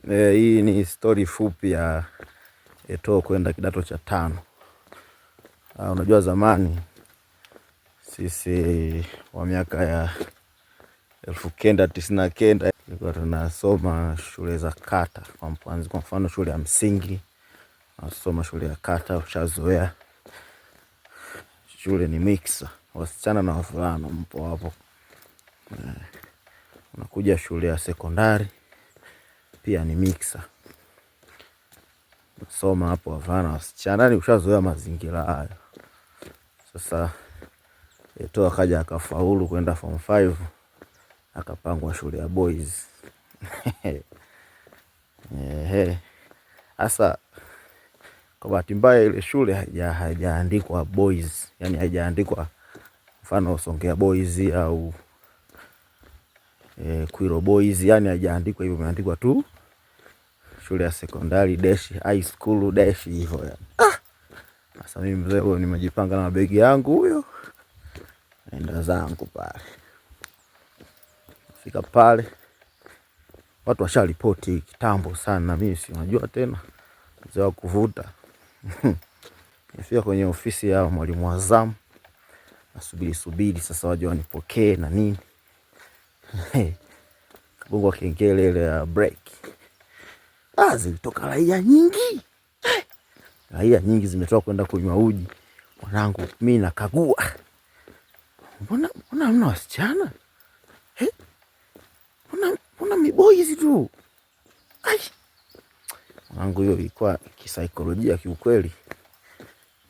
Hii ni story fupi ya Eto'o kwenda kidato cha 5. Unajua zamani sisi wa miaka ya 1999 tulikuwa tunasoma shule za kata. Kwa mfano shule ya msingi nasoma shule ya kata, ushazoea. Shule ni mixer, wasichana na wavulana mpo hapo. Unakuja shule ya sekondari pia ni mixer. Soma hapo wavulana wasichana, ni ushazoea mazingira hayo. Sasa Eto'o akaja akafaulu kwenda form 5, akapangwa shule ya boys. Sasa kwa bahati mbaya ile shule haijaandikwa boys, yani haijaandikwa mfano Songea boys au Kwiro boys, yani haijaandikwa hivyo, imeandikwa tu shule ya sekondari dash high school dash hivyo yani. Sasa mimi mzee huyo nimejipanga na mabegi yangu huyo, naenda zangu pale. Fika pale watu washaripoti kitambo sana, mimi si unajua tena mzee wa kuvuta. Nifika kwenye ofisi ya mwalimu wa zamu, nasubiri sasa waje wanipokee na nini. Kabungwa kengele ile ya break. Zilitoka raia nyingi. Raia nyingi zimetoka kwenda kunywa uji. Mwanangu mimi nakagua. Mbona hamna wasichana? Mbona miboys tu? Mwanangu hiyo ilikuwa kisaikolojia kiukweli.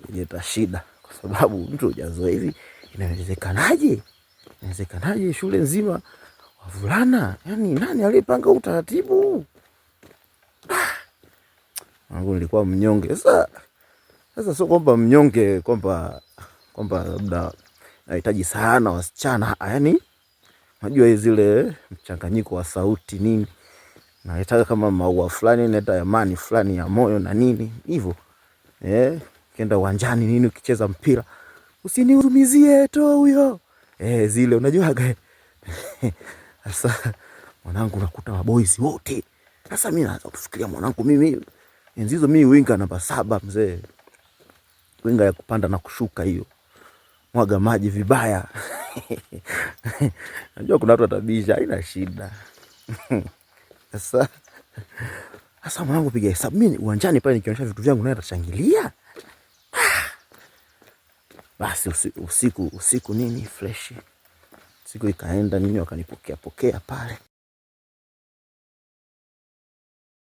Ileta shida kwa sababu mtu hujazoea hivi, inawezekanaje? Inawezekanaje shule nzima wavulana? Yaani nani aliyepanga utaratibu? Mwanangu nilikuwa mnyonge. Sasa sio kwamba mnyonge kwamba labda nahitaji sana wasichana, yaani unajua zile mchanganyiko wa sauti nini, naitaka kama maua fulani, naita amani fulani ya moyo na nini hivyo. Kenda uwanjani nini, ukicheza mpira usinihurumizie Eto'o huyo. Zile unajua sasa mwanangu nakuta wa boys wote. Sasa mimi naanza kufikiria mwanangu, mimi enzizo mimi winga namba 7 mzee. Winga ya kupanda na kushuka hiyo. Mwaga maji vibaya. Najua kuna watu watabisha, haina shida. Sasa mwanangu piga hesabu, mimi uwanjani pale nikionyesha vitu vyangu naye atashangilia. Basi usiku nini fresh. Siku ikaenda nini, wakanipokea pale.